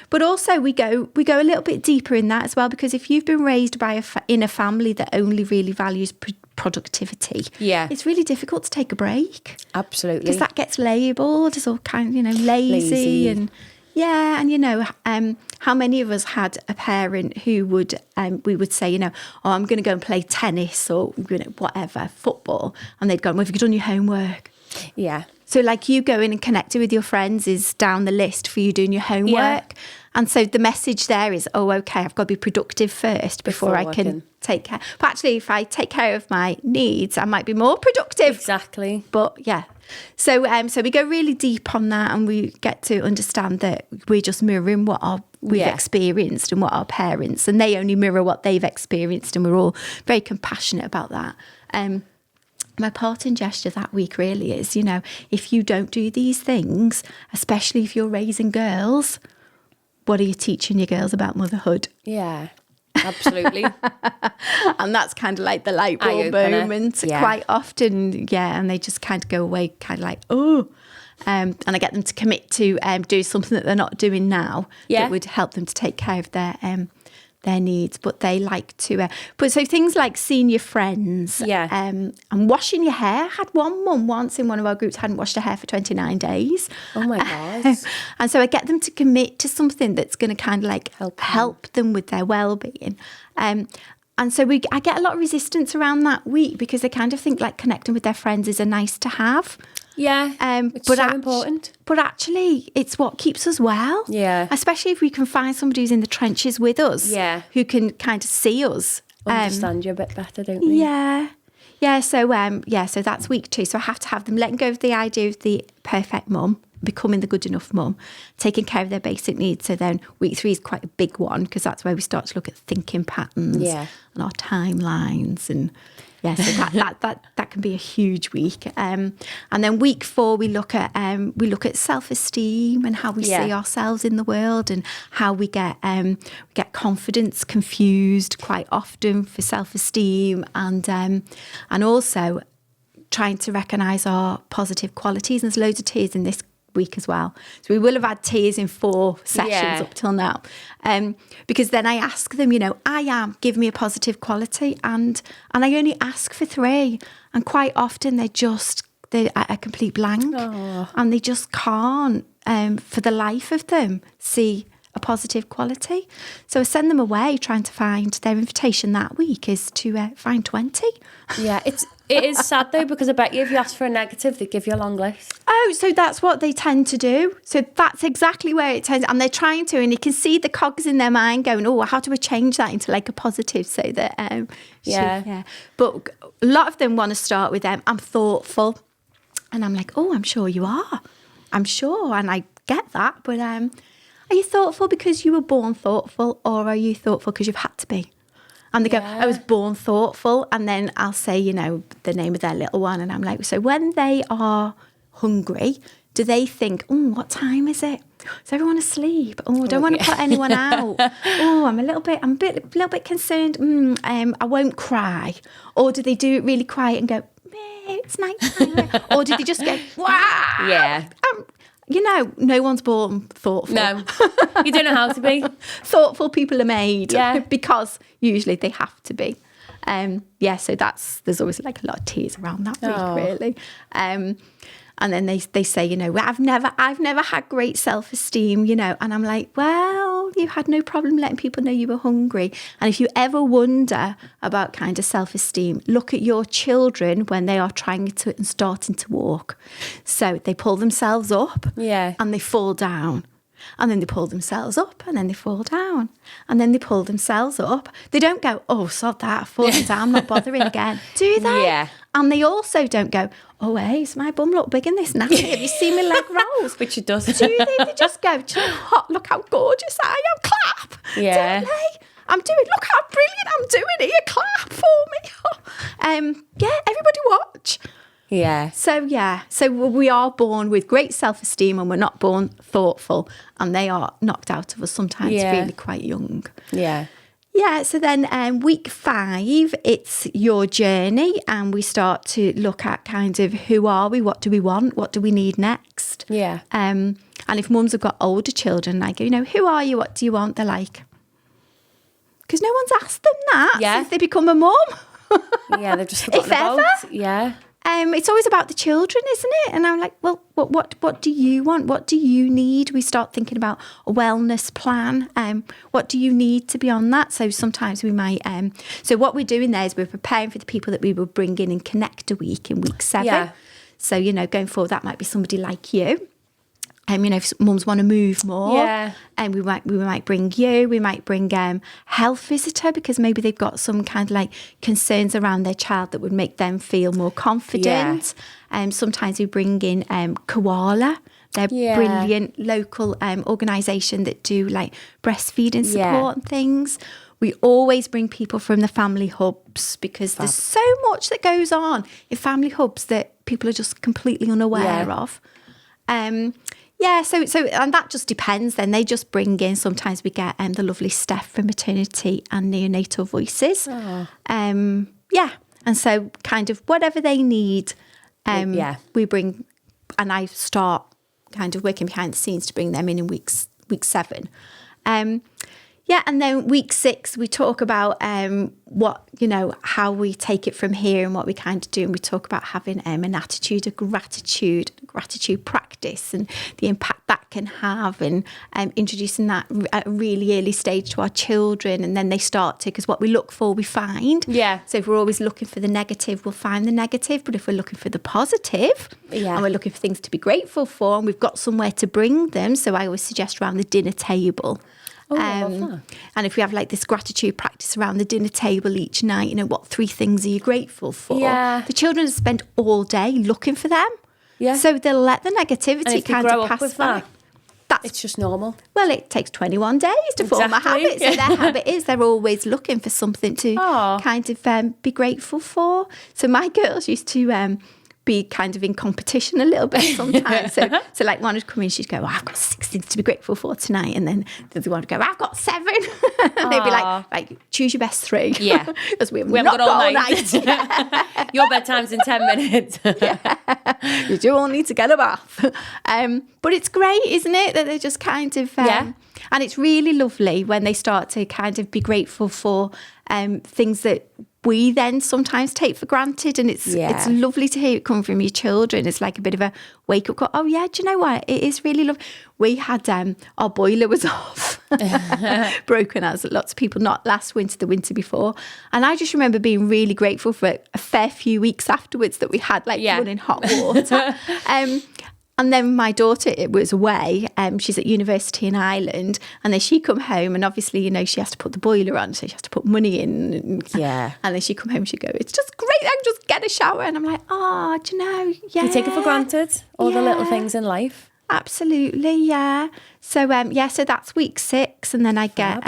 But also we go a little bit deeper in that as well, because if you've been raised by in a family that only really values productivity, it's really difficult to take a break. Absolutely. Because that gets labelled as all kind of, lazy. And how many of us had a parent who would, we would say, I'm going to go and play tennis or, whatever, football. And they'd go, well, have you done your homework? Yeah. So like you going and connecting with your friends is down the list for you doing your homework. Yeah. And so the message there is, okay, I've got to be productive first before I can take care. But actually, if I take care of my needs, I might be more productive. Exactly. But so we go really deep on that, and we get to understand that we're just mirroring what we've experienced and what our parents, and they only mirror what they've experienced, and we're all very compassionate about that. My parting gesture that week really is, if you don't do these things, especially if you're raising girls, what are you teaching your girls about motherhood? Yeah, absolutely. And that's kind of like the light bulb moment quite often. Yeah, and they just kind of go away kind of like, oh. And I get them to commit to do something that they're not doing now that would help them to take care of their needs. But they like to so things like seeing your friends and washing your hair. I had one mum once in one of our groups hadn't washed her hair for 29 days. Oh my gosh. And so I get them to commit to something that's going to kind of like help them with their well-being. And so I get a lot of resistance around that week because they kind of think like connecting with their friends is a nice to have. Yeah, it's so important. But actually, it's what keeps us well. Yeah. Especially if we can find somebody who's in the trenches with us. Yeah. Who can kind of see us. Understand you a bit better, don't we? Yeah. Yeah, so that's week 2. So I have to have them letting go of the idea of the perfect mum, becoming the good enough mum, taking care of their basic needs. So then week 3 is quite a big one because that's where we start to look at thinking patterns and our timelines and... Yeah, so that can be a huge week. And then week 4 we look at self-esteem and how we see ourselves in the world and how we get confidence confused quite often for self-esteem and also trying to recognise our positive qualities. And there's loads of tears in this week as well. So we will have had tears in 4 sessions up till now. Because then I ask them, give me a positive quality and I only ask for 3. And quite often they're at a complete blank. Oh. And they just can't, for the life of them, see a positive quality. So I send them away trying to find their invitation that week is to find 20. Yeah, it is sad though, because I bet you if you ask for a negative, they give you a long list. Oh, so that's what they tend to do. So that's exactly where it tends, and they're trying to, and you can see the cogs in their mind going, oh, how do I change that into like a positive so that, But a lot of them want to start with I'm thoughtful. And I'm like, oh, I'm sure you are. I'm sure. And I get that. But are you thoughtful because you were born thoughtful, or are you thoughtful because you've had to be? And they go, I was born thoughtful. And then I'll say, the name of their little one. And I'm like, so when they are hungry, do they think, oh, what time is it? Is everyone asleep? Oh, I don't want to put anyone out. Oh, I'm a little bit concerned. I won't cry. Or do they do it really quiet and go, it's night time? Or do they just go, wow? Yeah. No one's born thoughtful. No, you don't know how to be. Thoughtful people are made. Yeah. Because usually they have to be. So there's always like a lot of tears around that week, really. And then they say, you know, I've never had great self-esteem, you know, and I'm like, well, you had no problem letting people know you were hungry. And if you ever wonder about kind of self-esteem, look at your children when they are trying to and starting to walk. So they pull themselves up and they fall down. And then they pull themselves up and then they fall down. And then they pull themselves up. They don't go, oh, sod that, I've fallen down, I'm not bothering again. Do they? Yeah. And they also don't go, oh, hey, does my bum look big in this nappy? Have you seen my leg rolls? Which it does. Do they? They just go, do you know what? Look how gorgeous I am. Clap. Yeah. Don't they? Look how brilliant I'm doing here. Clap for me. Everybody watch. Yeah. So we are born with great self-esteem and we're not born thoughtful, and they are knocked out of us sometimes really quite young. Yeah. Yeah, so then week 5, it's your journey, and we start to look at kind of who are we, what do we want, what do we need next. Yeah. And if mums have got older children, I go, you know, who are you, what do you want? They're like, because no one's asked them that since they become a mum. Yeah, they've just forgotten about. Yeah. It's always about the children, isn't it? And I'm like, well, what do you want? What do you need? We start thinking about a wellness plan. What do you need to be on that? So sometimes we might. So what we're doing there is we're preparing for the people that we will bring in Connect a Week in week 7. Yeah. So, you know, going forward, that might be somebody like you. You know, if mums want to move more, and we might bring you. We might bring health visitor, because maybe they've got some kind of like concerns around their child that would make them feel more confident. Sometimes we bring in Koala. They're brilliant local organisation that do like breastfeeding support and things. We always bring people from the family hubs, because there's so much that goes on in family hubs that people are just completely unaware of. So and that just depends then. They just bring in, sometimes we get the lovely Steph from Maternity and Neonatal Voices. And so kind of whatever they need, we bring, and I start kind of working behind the scenes to bring them in week 7. And then week 6, we talk about what, you know, how we take it from here and what we kind of do. And we talk about having an attitude of gratitude practice and the impact that can have, and introducing that at a really early stage to our children. And then they start to, because what we look for, we find. Yeah. So if we're always looking for the negative, we'll find the negative. But if we're looking for the positive, and we're looking for things to be grateful for, and we've got somewhere to bring them. So I always suggest around the dinner table. I love that. And if we have like this gratitude practice around the dinner table each night, you know, what 3 things are you grateful for? Yeah. The children spend all day looking for them. Yeah. So they'll let the negativity kind of pass by. It's just normal. Well, it takes 21 days to form a habit. So their habit is they're always looking for something to kind of be grateful for. So my girls used to be kind of in competition a little bit sometimes. So like one would come in, she'd go, I've got 6 things to be grateful for tonight. And then the other one would go, I've got 7. And they'd be like, choose your best 3. Yeah. Because we haven't got all night. Your bedtime's in 10 minutes. You do all need to get a bath. But it's great, isn't it? That they're just kind of, and it's really lovely when they start to kind of be grateful for things that we then sometimes take for granted, and it's lovely to hear it come from your children. It's like a bit of a wake up call. Oh yeah, do you know what? It is really lovely. We had our boiler was off, broken, as lots of people, not last winter, the winter before, and I just remember being really grateful for a fair few weeks afterwards that we had running hot water. And then my daughter, it was away. She's at university in Ireland, and then she come home, and obviously, you know, she has to put the boiler on, so she has to put money in. And then she come home, she go, it's just great, I can just get a shower. And I'm like, do you know, You take it for granted, all the little things in life. Absolutely, yeah. So, so that's week 6, and then I get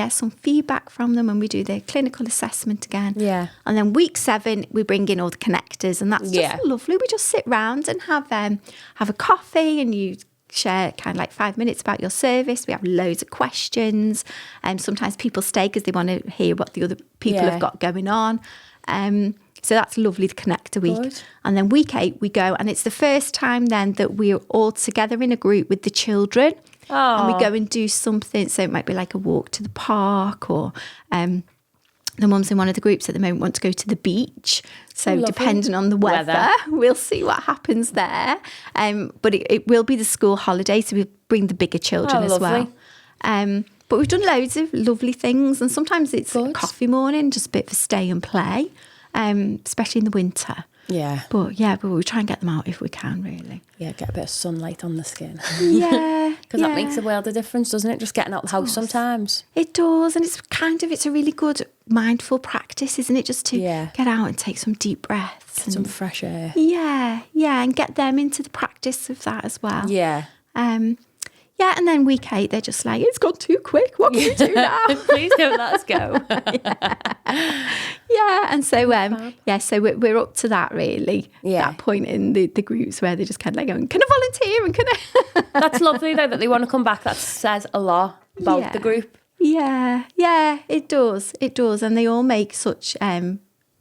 some feedback from them, and we do the clinical assessment again. Yeah. And then week 7, we bring in all the connectors, and that's just lovely. We just sit round and have a coffee, and you share kind of like 5 minutes about your service. We have loads of questions, and sometimes people stay because they want to hear what the other people have got going on. So that's lovely, the Connect a Week. Good. And then week 8, we go, and it's the first time then that we're all together in a group with the children. And we go and do something. So it might be like a walk to the park, or the mums in one of the groups at the moment want to go to the beach. So depending on the weather, we'll see what happens there. But it will be the school holiday, so we'll bring the bigger children as well. But we've done loads of lovely things, and sometimes it's a coffee morning, just a bit for stay and play, especially in the winter. Yeah. But we try and get them out if we can, really. Yeah, get a bit of sunlight on the skin. Yeah. Because that makes a world of difference, doesn't it? Just getting out the house sometimes. It does. And it's a really good mindful practice, isn't it? Just to get out and take some deep breaths. Get some fresh air. Yeah. Yeah. And get them into the practice of that as well. Yeah. Yeah, and then week 8, they're just like, it's gone too quick. What can we do now? Please don't let us go. Yeah, and so so we're up to that really. Yeah, that point in the groups where they're just kind of like going, can I volunteer? And can I? That's lovely though that they want to come back. That says a lot about the group. Yeah, it does, and they all make such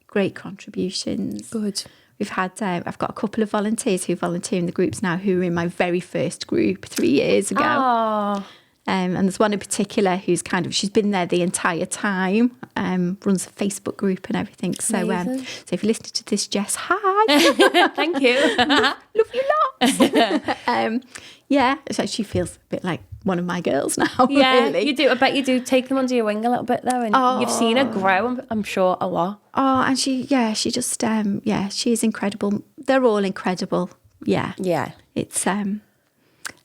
great contributions. Good. We've had, I've got a couple of volunteers who volunteer in the groups now who were in my very first group 3 years ago. Oh. And there's one in particular who's she's been there the entire time, runs a Facebook group and everything. So so if you're listening to this, Jess, hi. Thank you. Love you lots. So she feels a bit like one of my girls now, really. You do. I bet you do take them under your wing a little bit though, and you've seen her grow, I'm sure, a lot. Oh, and she just, she is incredible. They're all incredible. Yeah. Yeah. It's a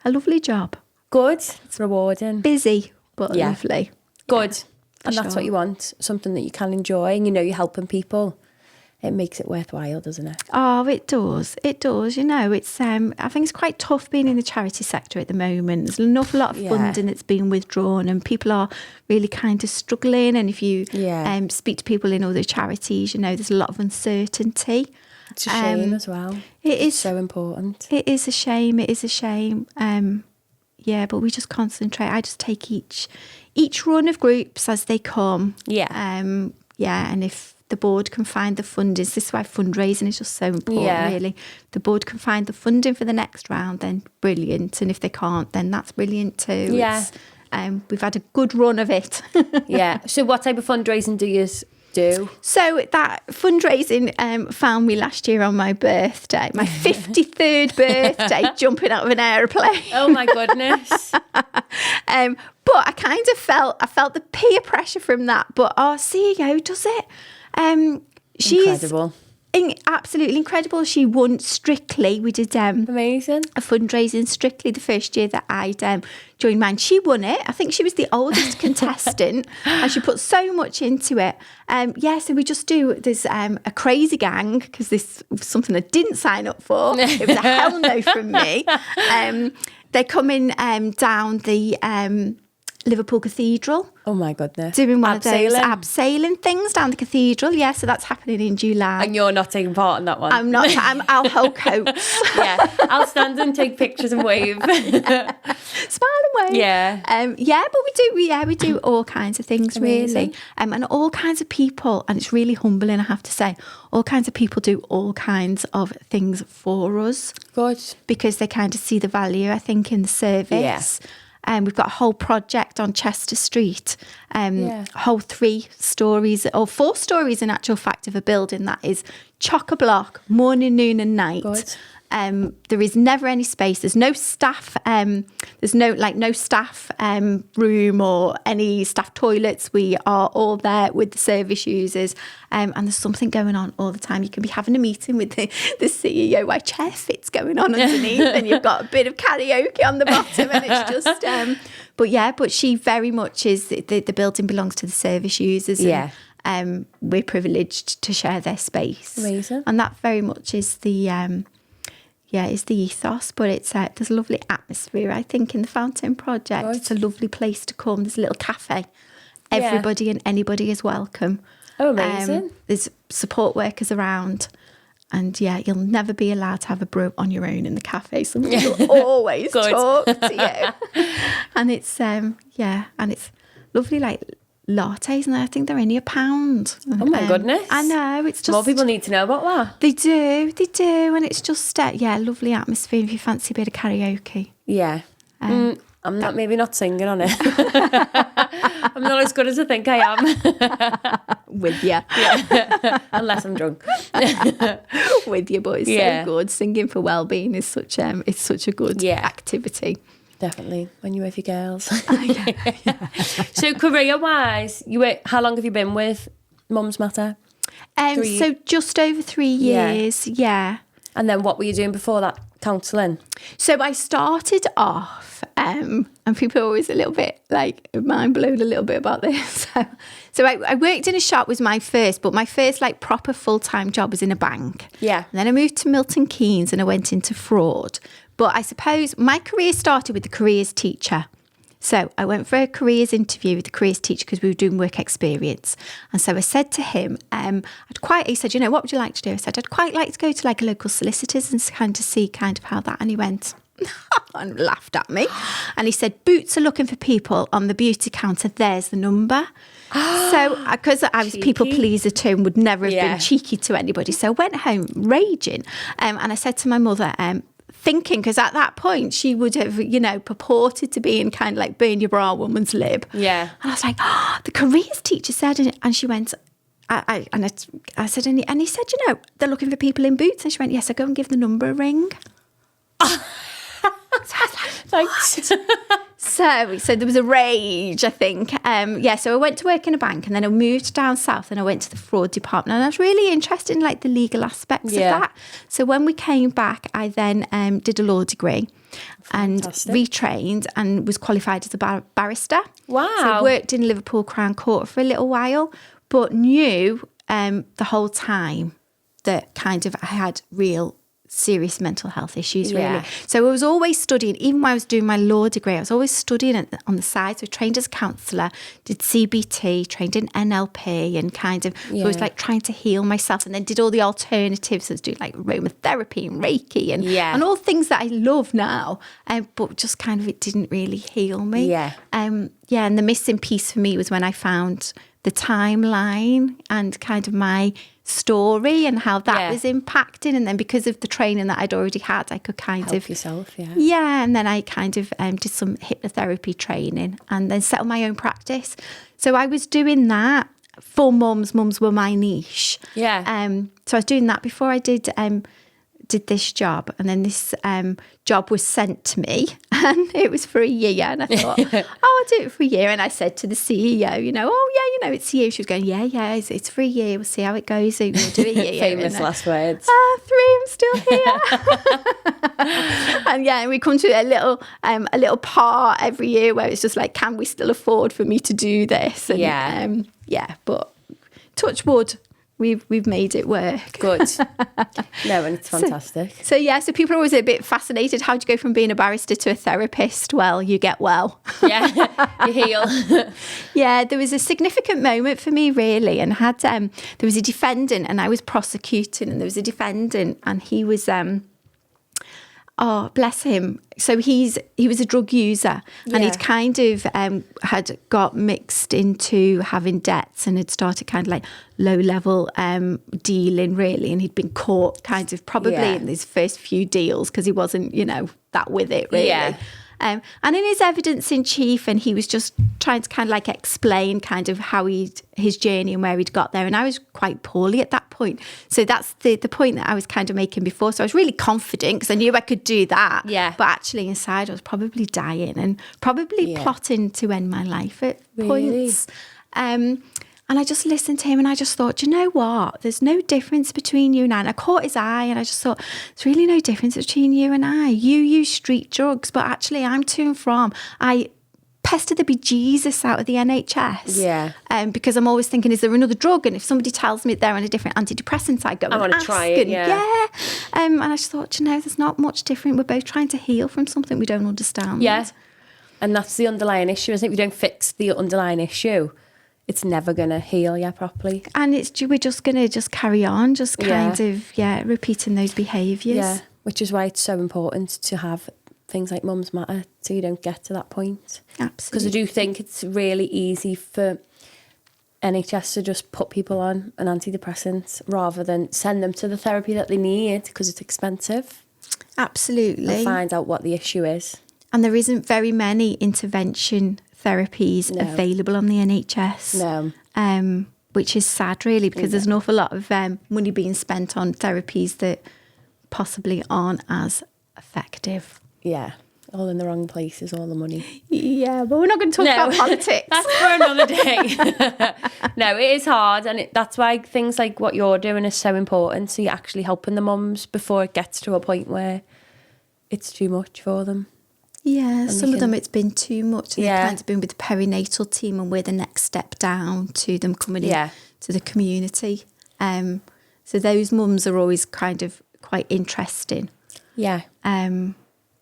lovely job. Good. It's rewarding. Busy, but lovely. Good. And that's what you want, something that you can enjoy, and you're helping people. It makes it worthwhile, doesn't it? Oh, it does. It does. It's I think it's quite tough being in the charity sector at the moment. There's an awful lot of funding that's being withdrawn, and people are really kind of struggling. And if you speak to people in other charities, there's a lot of uncertainty. It's a shame as well. It is so important. It is a shame. It is a shame. But we just concentrate. I just take each run of groups as they come. Yeah. And if the board can find the funding, this is why fundraising is just so important, really. If the board can find the funding for the next round, then brilliant. And if they can't, then that's brilliant too. Yeah. We've had a good run of it. Yeah. So what type of fundraising do you do? So that fundraising found me last year on my birthday, my 53rd birthday, jumping out of an aeroplane. Oh my goodness. But I felt the peer pressure from that. But our CEO does it. She's incredible. Absolutely incredible. She won Strictly. We did amazing a fundraising Strictly the first year that I'd joined mine. She won it. I think she was the oldest contestant, and she put so much into it. So we just do. There's a crazy gang, because this was something I didn't sign up for. It was a hell no from me. They're coming down the Liverpool Cathedral. Oh my goodness. Doing one of those abseiling things down the cathedral. Yeah, so that's happening in July. And you're not taking part in that one? I'm not. I'll hold coats. Yeah, I'll stand and take pictures and wave. Smile and wave. Yeah. But we do all kinds of things. Amazing. Really. And all kinds of people, and it's really humbling, I have to say, all kinds of people do all kinds of things for us. Good. Because they kind of see the value, I think, in the service. Yeah. We've got a whole project on Chester Street, whole 3 stories, or 4 stories in actual fact, of a building that is chock-a-block, morning, noon and night. Good. There is never any space. There's no staff. There's no staff room or any staff toilets. We are all there with the service users, and there's something going on all the time. You can be having a meeting with the CEO while chair fit's going on underneath, and you've got a bit of karaoke on the bottom, and it's just. But she very much is. The building belongs to the service users. Yeah. And, we're privileged to share their space. Amazing. And that very much is the. It's the ethos, but it's there's a lovely atmosphere, I think, in the Fountain Project. Right. It's a lovely place to come. There's a little cafe. Everybody and anybody is welcome. Oh, amazing. There's support workers around. And you'll never be allowed to have a brew on your own in the cafe. Somebody will always talk to you. And it's, and it's lovely, lattes, and I think they're only £1. Oh my goodness. I know, it's just... More people need to know about that. They do, and it's just, lovely atmosphere if you fancy a bit of karaoke. Yeah. I'm I'm not maybe not singing on it. I'm not as good as I think I am. With you. Yeah. Unless I'm drunk. With you, but it's so good. Singing for well-being is such a good activity. Definitely, when you're with your girls. So career-wise, how long have you been with Mums Matter? So just over 3 years, yeah. And then what were you doing before that? Counselling? So I started off, and people are always a little bit like mind blown a little bit about this. So I worked in a shop was my first, but my first like proper full-time job was in a bank. Yeah. And then I moved to Milton Keynes and I went into fraud. But I suppose my career started with the careers teacher. So I went for a careers interview with the careers teacher because we were doing work experience. And so I said to him, he said, what would you like to do? I said, I'd quite like to go to like a local solicitor's and kind of see kind of how that. And he went and laughed at me. And he said, Boots are looking for people on the beauty counter. There's the number. So because I was people pleaser too and would never have been cheeky to anybody. So I went home raging. And I said to my mother, thinking, because at that point she would have, purported to be in kind of like burn your bra woman's lib. Yeah. And I was like, the careers teacher said, and she went, I said, and he said, they're looking for people in Boots. And she went, yes, I go and give the number a ring. So I was like, thanks. So there was a rage, I think. So I went to work in a bank and then I moved down south and I went to the fraud department and I was really interested in like the legal aspects of that. So when we came back, I then did a law degree and retrained and was qualified as a barrister. Wow. So I worked in Liverpool Crown Court for a little while, but knew the whole time that kind of I had real serious mental health issues, really. So I was always studying, even when I was doing my law degree, I was always studying on the side. So I trained as a counsellor, did CBT, trained in NLP and kind of, so I was like trying to heal myself and then did all the alternatives. I was doing like aromatherapy and Reiki and all things that I love now, but just kind of it didn't really heal me. And the missing piece for me was when I found the timeline and kind of my story and how that was impacting, and then because of the training that I'd already had, I could kind help of yourself, and then I kind of did some hypnotherapy training and then set up my own practice. So I was doing that for mums were my niche. So I was doing that before I did this job, and then this job was sent to me and it was for a year, and I thought I'll do it for a year. And I said to the CEO, it's you. She was going, it's for a year, we'll see how it goes, we'll do it a year. Famous last words. 3, I'm still here. And we come to a little part every year where it's just like, can we still afford for me to do this? And, but touch wood, We've made it work. Good. No, and it's fantastic. So people are always a bit fascinated. How do you go from being a barrister to a therapist? Well, you get well. You heal. There was a significant moment for me, really. And there was a defendant and I was prosecuting, and there was a defendant and he was... oh, bless him. So he was a drug user and he'd kind of had got mixed into having debts and had started kind of like low-level dealing, really. And he'd been caught kind of probably in his first few deals because he wasn't, that with it, really. And in his evidence in chief, and he was just trying to kind of like explain kind of how his journey and where he'd got there. And I was quite poorly at that point. So that's the point that I was kind of making before. So I was really confident because I knew I could do that. But actually inside I was probably dying and probably plotting to end my life at points. And I just listened to him and I just thought, you know what? There's no difference between you and I. And I caught his eye and I just thought, there's really no difference between you and I. You use street drugs, but actually I'm to and from. I pester the bejesus out of the NHS. Because I'm always thinking, is there another drug? And if somebody tells me they're on a different antidepressant, I go and want to try it, And I just thought, there's not much different. We're both trying to heal from something we don't understand. And that's the underlying issue. I think if you don't fix the underlying issue, it's never going to heal you properly. And we're just going to carry on, just kind of, repeating those behaviours. Which is why it's so important to have things like Mums Matter so you don't get to that point. Absolutely. Because I do think it's really easy for NHS to just put people on an antidepressant rather than send them to the therapy that they need because it's expensive. Absolutely. And find out what the issue is. And there isn't very many intervention therapies available on the NHS. No. Which is sad, really, because there's an awful lot of money being spent on therapies that possibly aren't as effective. Yeah. All in the wrong places, all the money. Yeah, but we're not going to talk about politics. That's for another day. No, it is hard. And that's why things like what you're doing is so important. So you're actually helping the mums before it gets to a point where it's too much for them. Yeah, some of them it's been too much. They've kind of been with the perinatal team, and we're the next step down to them coming in to the community. So those mums are always kind of quite interesting. Yeah.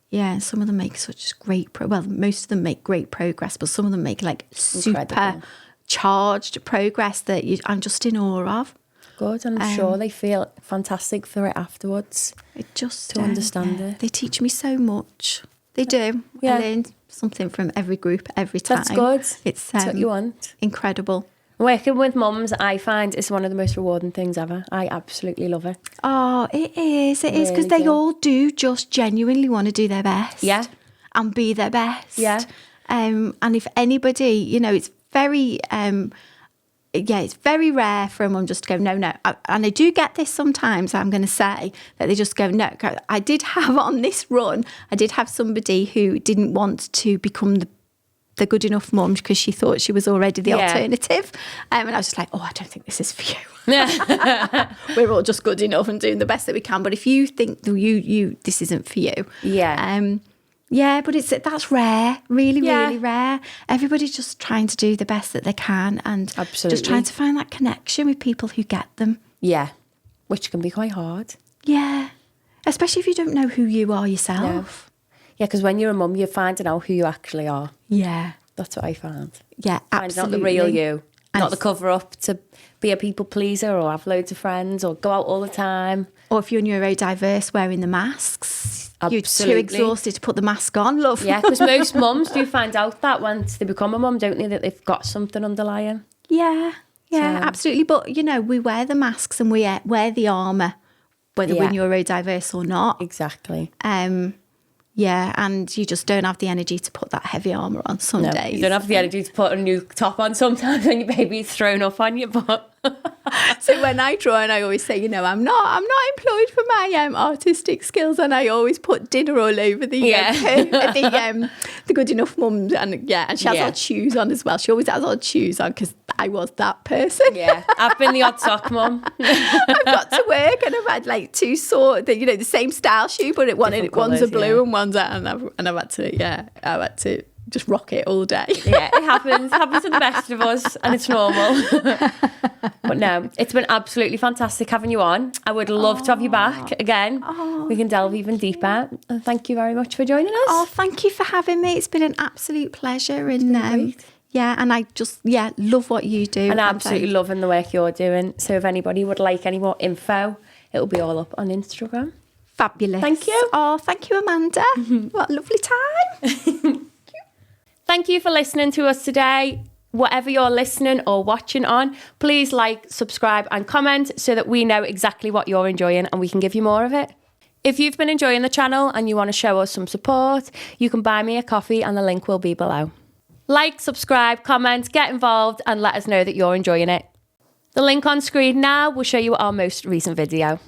Yeah, some of them make such great most of them make great progress, but some of them make like super charged progress that I'm just in awe of. Good, and I'm sure they feel fantastic for it afterwards. It just to understand it. They teach me so much. They do. Yeah. I learn something from every group every time. That's good. It's That's what you want. Incredible. Working with mums, I find, is one of the most rewarding things ever. I absolutely love it. Oh, it is. It is, because they all do just genuinely want to do their best. Yeah. And be their best. Yeah. And if anybody, you know, it's very, it's very rare for a mum just to go, no. And I do get this sometimes, I'm going to say, that they just go, no. I did have on this run, I did have somebody who didn't want to become the good enough mum because she thought she was already the alternative. And I was just like, I don't think this is for you. We're all just good enough and doing the best that we can. But if you think this isn't for you. Yeah. But that's rare, really, really rare. Everybody's just trying to do the best that they can and just trying to find that connection with people who get them. Yeah, which can be quite hard. Yeah, especially if you don't know who you are yourself. Yeah, because when you're a mum, you're finding out who you actually are. Yeah. That's what I found. Yeah, absolutely. Finding out the real you, not the cover-up to be a people pleaser or have loads of friends or go out all the time. Or if you're neurodiverse, wearing the masks. Absolutely. You're too exhausted to put the mask on, love. Yeah, because most mums do find out that once they become a mum, don't they, that they've got something underlying. Yeah, absolutely. But, you know, we wear the masks and we wear the armour, whether we're neurodiverse or not. Exactly. Yeah, and you just don't have the energy to put that heavy armour on some days. You don't have the energy to put a new top on sometimes when your baby's thrown up on you. But so when I draw, and I always say, you know, I'm not employed for my artistic skills, and I always put dinner all over the good enough mums, and she has odd shoes on as well. She always has odd shoes on because I was that person. Yeah, I've been the odd sock mum. I've got to work, and I've had like two the same style shoe, but one's a blue and one's out, and I've had to just rock it all day. Yeah, it happens. It happens to the best of us, and it's normal. But no, it's been absolutely fantastic having you on. I would love to have you back again. We can delve even deeper. And thank you very much for joining us. Oh, thank you for having me. It's been an absolute pleasure. And and I just love what you do. And I'm absolutely loving the work you're doing. So if anybody would like any more info, it'll be all up on Instagram. Fabulous. Thank you. Oh, thank you, Amanda. What a lovely time. Thank you for listening to us today. Whatever you're listening or watching on, please like, subscribe and comment so that we know exactly what you're enjoying and we can give you more of it. If you've been enjoying the channel and you want to show us some support, you can buy me a coffee and the link will be below. Like, subscribe, comment, get involved and let us know that you're enjoying it. The link on screen now will show you our most recent video.